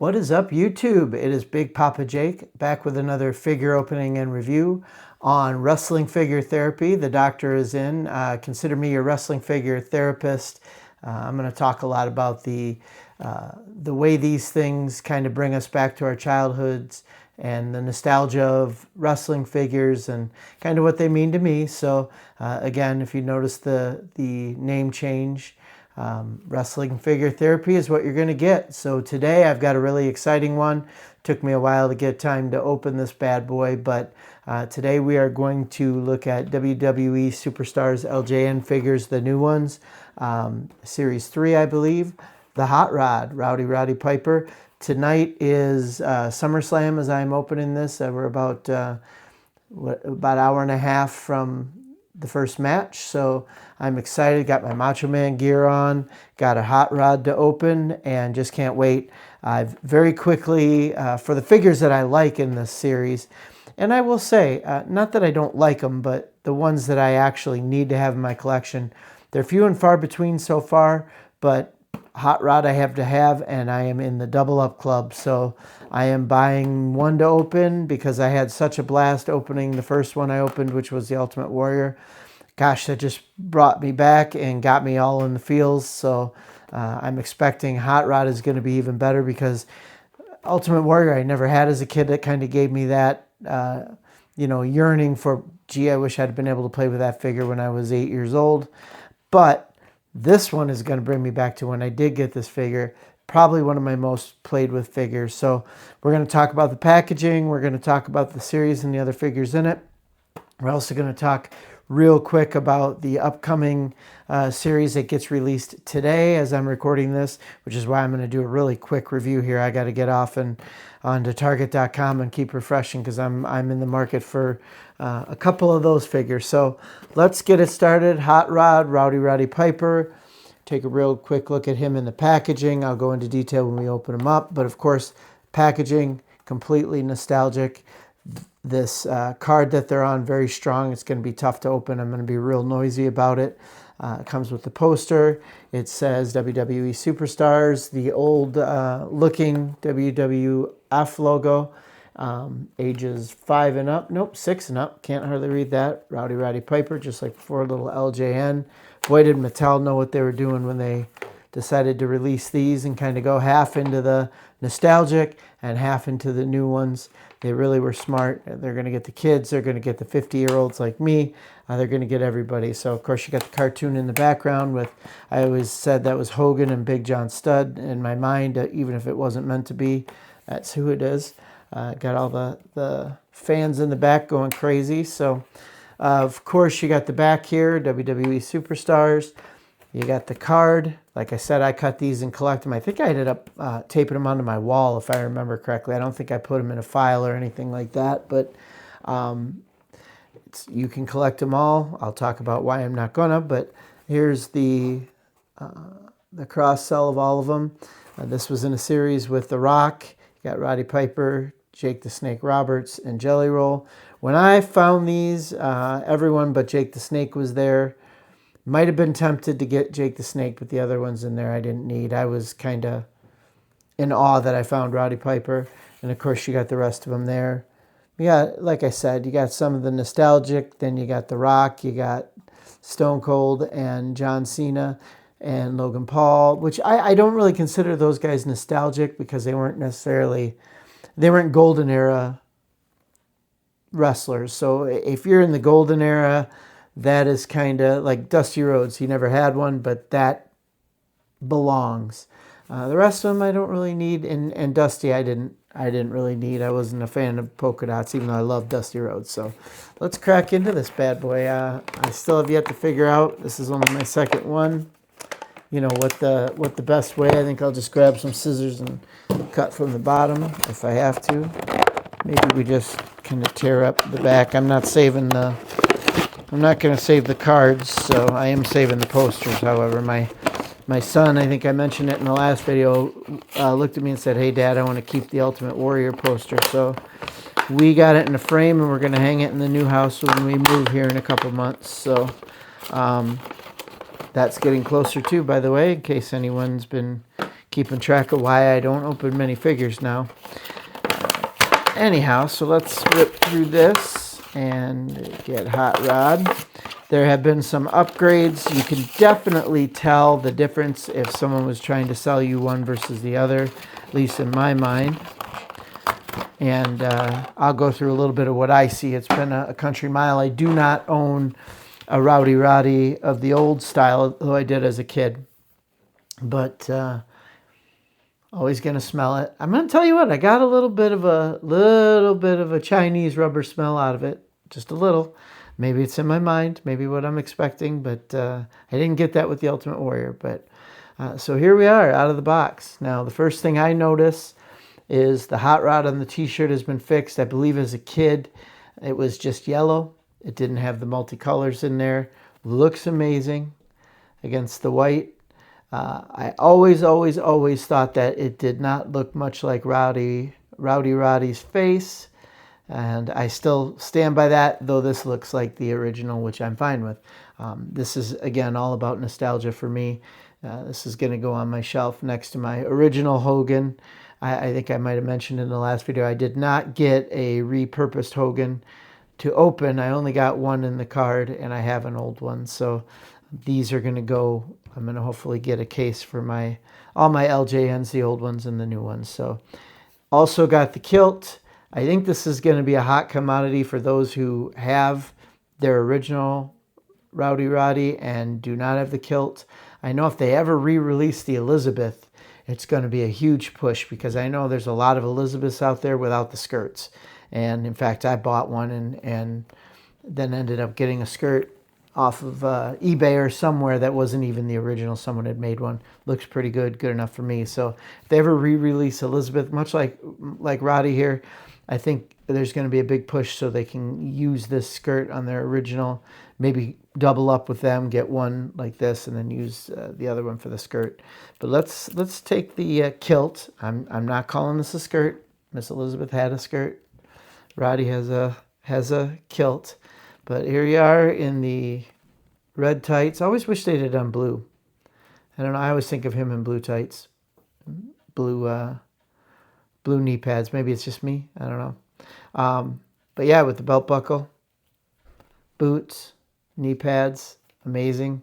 What is up, YouTube? It is Big Papa Jake back with another figure opening and review on wrestling figure therapy. The doctor is in. Consider me your wrestling figure therapist. I'm going to talk a lot about the way these things kind of bring us back to our childhoods and the nostalgia of wrestling figures and kind of what they mean to me. So again, if you notice the name change, wrestling figure therapy is what you're going to get. So today I've got a really exciting one. Took me a while to get time to open this bad boy, but today we are going to look at WWE Superstars LJN figures, the new ones, Series 3, I believe. The Hot Rod, Roddy Piper. Tonight is SummerSlam as I'm opening this. We're about hour and a half from the first match, so I'm excited. Got my Macho Man gear on, got a Hot Rod to open, and just can't wait. I've very quickly, for the figures that I like in this series, and I will say, not that I don't like them, but the ones that I actually need to have in my collection, they're few and far between so far, but Hot Rod I have to have, and I am in the Double Up Club, so I am buying one to open because I had such a blast opening the first one I opened, which was the Ultimate Warrior. Gosh, that just brought me back and got me all in the feels, so I'm expecting Hot Rod is going to be even better because Ultimate Warrior I never had as a kid. That kind of gave me that, yearning for, gee, I wish I'd been able to play with that figure when I was 8 years old, but this one is going to bring me back to when I did get this figure. Probably one of my most played with figures. So we're going to talk about the packaging. We're going to talk about the series and the other figures in it. We're also going to talk real quick about the upcoming series that gets released today as I'm recording this, which is why I'm going to do a really quick review here. I got to get off and onto Target.com and keep refreshing because I'm in the market for a couple of those figures. So let's get it started. Hot Rod, Roddy Piper. Take a real quick look at him in the packaging. I'll go into detail when we open him up. But of course, packaging, completely nostalgic. This card that they're on, very strong. It's going to be tough to open. I'm going to be real noisy about it. It comes with the poster. It says WWE Superstars, the old looking WWF logo. Ages 5 and up. Nope, 6 and up. Can't hardly read that. Roddy Piper, just like before, little LJN. Boy, did Mattel know what they were doing when they decided to release these and kind of go half into the nostalgic and half into the new ones. They really were smart. They're going to get the kids. They're going to get the 50-year-olds like me. They're going to get everybody. So, of course, you got the cartoon in the background with, I always said that was Hogan and Big John Studd in my mind, even if it wasn't meant to be. That's who it is. Got all the fans in the back going crazy. So, of course, you got the back here, WWE Superstars. You got the card. Like I said, I cut these and collect them. I think I ended up taping them onto my wall, if I remember correctly. I don't think I put them in a file or anything like that, but you can collect them all. I'll talk about why I'm not gonna, but here's the cross-sell of all of them. This was in a series with The Rock. You got Roddy Piper, Jake the Snake Roberts, and Jelly Roll. When I found these, everyone but Jake the Snake was there. Might have been tempted to get Jake the Snake, but the other ones in there I didn't need. I was kind of in awe that I found Roddy Piper. And, of course, you got the rest of them there. You got, like I said, you got some of the nostalgic. Then you got The Rock. You got Stone Cold and John Cena and Logan Paul, which I don't really consider those guys nostalgic because they weren't golden era wrestlers. So if you're in the golden era, that is kind of like Dusty Rhodes. He never had one, but that belongs. The rest of them I don't really need, and Dusty I didn't really need. I wasn't a fan of polka dots, even though I love Dusty Rhodes. So let's crack into this bad boy. I still have yet to figure out. This is only my second one. You know what the best way. I think I'll just grab some scissors and cut from the bottom if I have to. Maybe we just kind of tear up the back. I'm not going to save the cards, so I am saving the posters. However, my son, I think I mentioned it in the last video, looked at me and said, "Hey, Dad, I want to keep the Ultimate Warrior poster." So we got it in a frame, and we're going to hang it in the new house when we move here in a couple months. So that's getting closer too, by the way, in case anyone's been keeping track of why I don't open many figures now. Anyhow, so let's rip through this and get Hot Rod. There have been some upgrades. You can definitely tell the difference if someone was trying to sell you one versus the other, at least in my mind. And I'll go through a little bit of what I see. It's been a country mile. I do not own a Rowdy Roddy of the old style, though I did as a kid. But always going to smell it. I'm going to tell you what, I got a little bit of a Chinese rubber smell out of it. Just a little. Maybe it's in my mind, maybe what I'm expecting, but I didn't get that with the Ultimate Warrior. But so here we are out of the box. Now, the first thing I notice is the hot rod on the t-shirt has been fixed. I believe as a kid, it was just yellow. It didn't have the multicolors in there. Looks amazing against the white. I always thought that it did not look much like Roddy's face. And I still stand by that, though this looks like the original, which I'm fine with. This is, again, all about nostalgia for me. This is going to go on my shelf next to my original Hogan. I think I might have mentioned in the last video, I did not get a repurposed Hogan to open. I only got one in the card, and I have an old one. So these are going to go, I'm going to hopefully get a case for all my LJNs, the old ones and the new ones. So also got the kilt. I think this is going to be a hot commodity for those who have their original Rowdy Roddy and do not have the kilt. I know if they ever re-release the Elizabeth, it's going to be a huge push because I know there's a lot of Elizabeths out there without the skirts. And in fact, I bought one and then ended up getting a skirt off of eBay or somewhere that wasn't even the original. Someone had made one. Looks pretty good enough for me. So if they ever re-release Elizabeth, much like Roddy here, I think there's going to be a big push so they can use this skirt on their original, maybe double up with them, get one like this, and then use the other one for the skirt. But let's take the kilt. I'm not calling this a skirt. Miss Elizabeth had a skirt. Roddy has a kilt. But here you are in the red tights. I always wish they did on blue. I don't know. I always think of him in blue tights, blue knee pads. Maybe it's just me. I don't know. But yeah, with the belt buckle, boots, knee pads, amazing.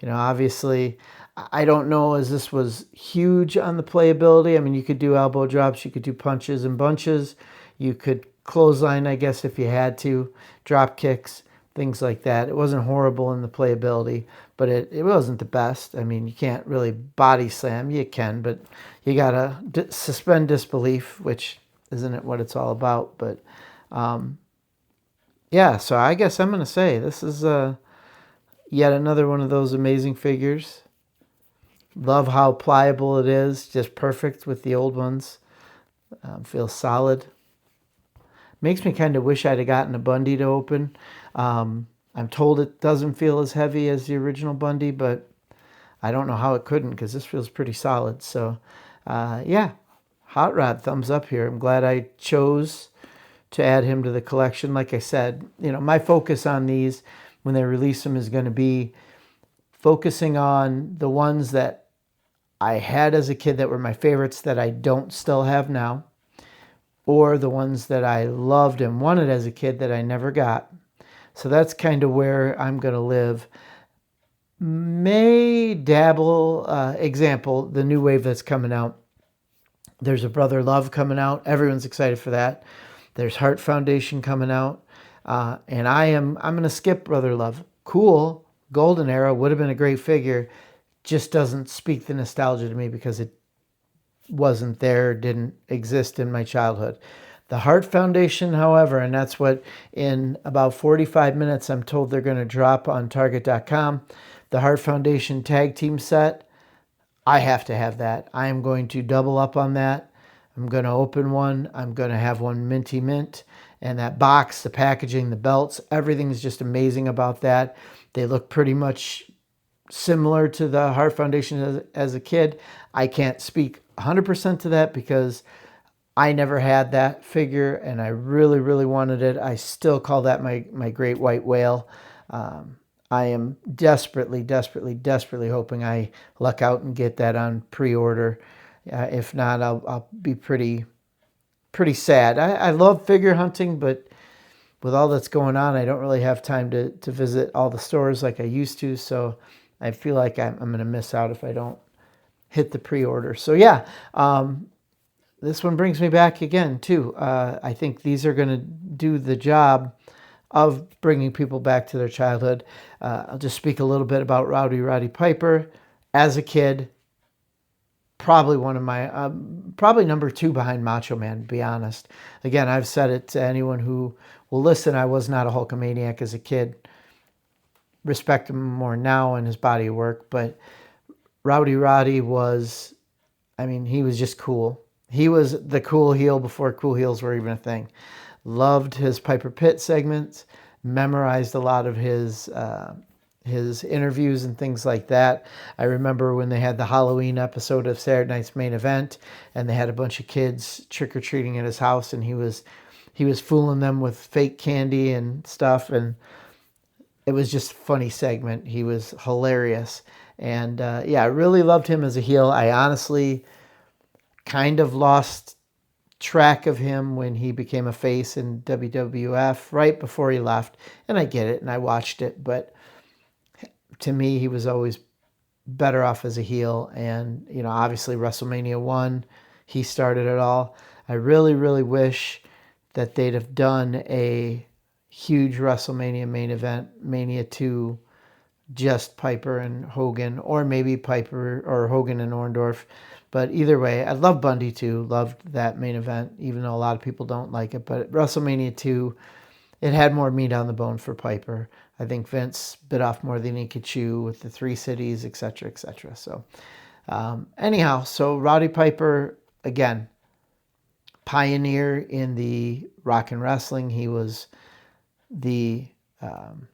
You know, obviously, I don't know as this was huge on the playability. I mean, you could do elbow drops. You could do punches and bunches. You could clothesline, I guess, if you had to. Drop kicks, things like that. It wasn't horrible in the playability, but it wasn't the best. I mean, you can't really body slam. You can, but you got to suspend disbelief, which isn't it what it's all about. But yeah, so I guess I'm going to say this is yet another one of those amazing figures. Love how pliable it is. Just perfect with the old ones. Feels solid. Makes me kind of wish I'd have gotten a Bundy to open. I'm told it doesn't feel as heavy as the original Bundy, but I don't know how it couldn't because this feels pretty solid. So, yeah, Hot Rod, thumbs up here. I'm glad I chose to add him to the collection. Like I said, you know, my focus on these when they release them is going to be focusing on the ones that I had as a kid that were my favorites that I don't still have now, or the ones that I loved and wanted as a kid that I never got. So that's kind of where I'm going to live. May dabble, example, the new wave that's coming out. There's a Brother Love coming out. Everyone's excited for that. There's Heart Foundation coming out. And I'm going to skip Brother Love. Cool. Golden Era would have been a great figure. Just doesn't speak the nostalgia to me because it wasn't there, didn't exist in my childhood. The Heart Foundation, however, and that's what in about 45 minutes I'm told they're going to drop on Target.com. The Heart Foundation tag team set, I have to have that. I am going to double up on that. I'm going to open one. I'm going to have one minty mint. And that box, the packaging, the belts, everything's just amazing about that. They look pretty much similar to the Heart Foundation as a kid. I can't speak 100% to that because I never had that figure and I really, really wanted it. I still call that my great white whale. I am desperately hoping I luck out and get that on pre-order If not, I'll be pretty sad. I love figure hunting, but with all that's going on, I don't really have time to visit all the stores like I used to. So I feel like I'm going to miss out if I don't hit the pre-order. So yeah, this one brings me back again too. I think these are going to do the job of bringing people back to their childhood. I'll just speak a little bit about Roddy Piper. As a kid, probably one of my, probably number 2 behind Macho Man, to be honest. Again, I've said it to anyone who will listen. I was not a Hulkamaniac as a kid. Respect him more now and his body of work, but Roddy was, I mean, he was just cool. He was the cool heel before cool heels were even a thing. Loved his Piper Pit segments, memorized a lot of his interviews and things like that. I remember when they had the Halloween episode of Saturday Night's Main Event, and they had a bunch of kids trick-or-treating at his house, and he was fooling them with fake candy and stuff, and it was just a funny segment. He was hilarious. And yeah, I really loved him as a heel. I honestly kind of lost track of him when he became a face in WWF right before he left. And I get it, and I watched it, but to me, he was always better off as a heel. And, you know, obviously WrestleMania 1, he started it all. I really, really wish that they'd have done a huge WrestleMania main event, Mania 2, just Piper and Hogan, or maybe Piper or Hogan and Orndorff. But either way, I love Bundy too. Loved that main event, even though a lot of people don't like it. But WrestleMania 2, it had more meat on the bone for Piper. I think Vince bit off more than he could chew with the 3 cities, etc., etc. So anyhow, so Roddy Piper, again, pioneer in the rock and wrestling. He was the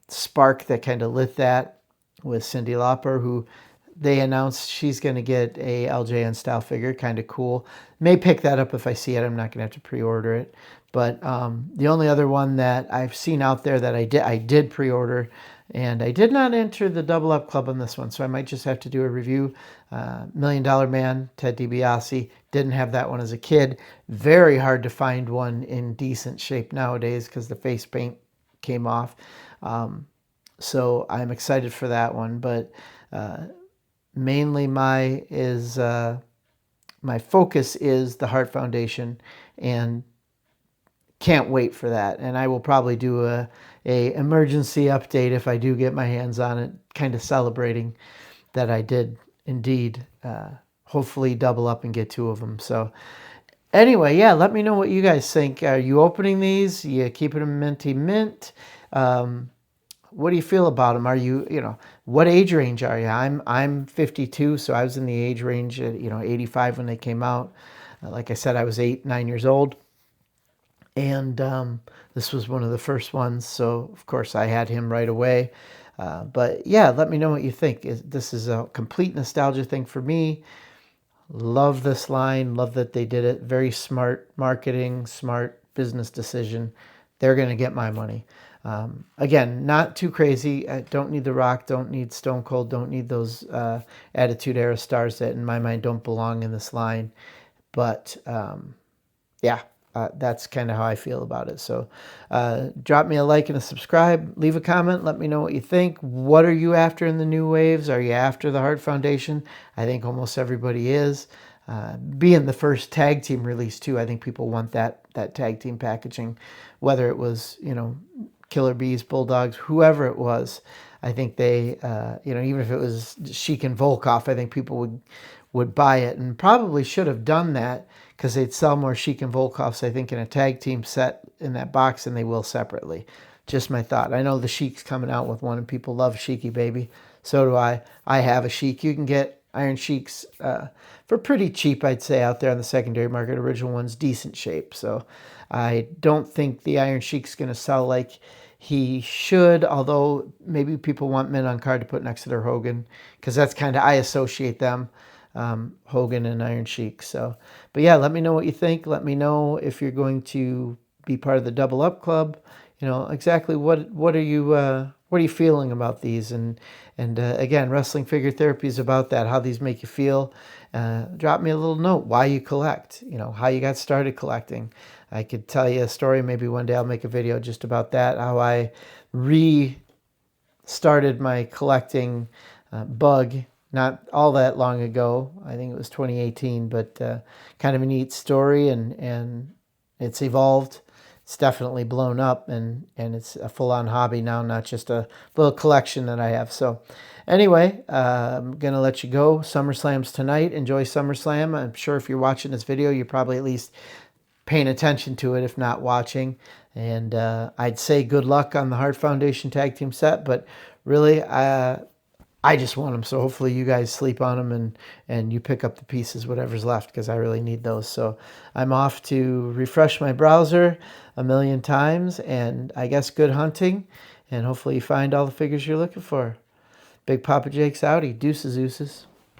spark that kind of lit that with Cyndi Lauper, who they announced she's going to get a LJN style figure. Kind of cool. May pick that up if I see it. I'm not going to have to pre-order it. But the only other one that I've seen out there that I did pre-order, and I did not enter the Double Up Club on this one, so I might just have to do a review. $1 Million Man, Ted DiBiase. Didn't have that one as a kid. Very hard to find one in decent shape nowadays because the face paint came off. So I'm excited for that one. But mainly my focus is the Heart Foundation, and can't wait for that. And I will probably do a emergency update if I do get my hands on it, kind of celebrating that I did indeed hopefully double up and get 2 of them. So anyway, yeah, let me know what you guys think. Are you opening these? You keeping them minty mint? What do you feel about them? Are you, what age range are you? I'm 52, so I was in the age range at, 85 when they came out. Like I said, I was 9 years old. And this was one of the first ones, so of course I had him right away. But yeah, let me know what you think. This is a complete nostalgia thing for me. Love this line. Love that they did it. Very smart marketing, smart business decision. They're going to get my money. Again, not too crazy. I don't need The Rock, don't need Stone Cold, don't need those Attitude Era stars that in my mind don't belong in this line. But yeah. That's kind of how I feel about it. So drop me a like and a subscribe. Leave a comment. Let me know what you think. What are you after in the new waves? Are you after the Heart Foundation? I think almost everybody is. Being the first tag team release too, I think people want that tag team packaging, whether it was, Killer Bees, Bulldogs, whoever it was. I think they, even if it was Sheik and Volkov, I think people would buy it, and probably should have done that, because they'd sell more Sheik and Volkovs, I think, in a tag team set in that box than they will separately. Just my thought. I know the Sheik's coming out with one, and people love Sheiky Baby. So do I. I have a Sheik. You can get Iron Sheiks for pretty cheap, I'd say, out there on the secondary market. Original one's decent shape. So I don't think the Iron Sheik's going to sell like he should, although maybe people want men on card to put next to their Hogan, because that's kind of, I associate them. Hogan and Iron Sheik. So, but yeah, let me know what you think. Let me know if you're going to be part of the Double Up Club. Exactly what are you feeling about these? And again, wrestling figure therapy is about that. How these make you feel. drop me a little note why you collect, how you got started collecting. I could tell you a story. Maybe one day I'll make a video just about that, how I restarted my collecting bug not all that long ago. I think it was 2018, but kind of a neat story, and it's evolved. It's definitely blown up, and it's a full-on hobby now, not just a little collection that I have. So anyway, I'm going to let you go. SummerSlam's tonight. Enjoy SummerSlam. I'm sure if you're watching this video, you're probably at least paying attention to it, if not watching. And I'd say good luck on the Hart Foundation Tag Team set, but really, I just want them. So hopefully you guys sleep on them and you pick up the pieces, whatever's left, because I really need those. So I'm off to refresh my browser a million times, and I guess good hunting, and hopefully you find all the figures you're looking for. Big Papa Jake's outie. Deuces, ooses.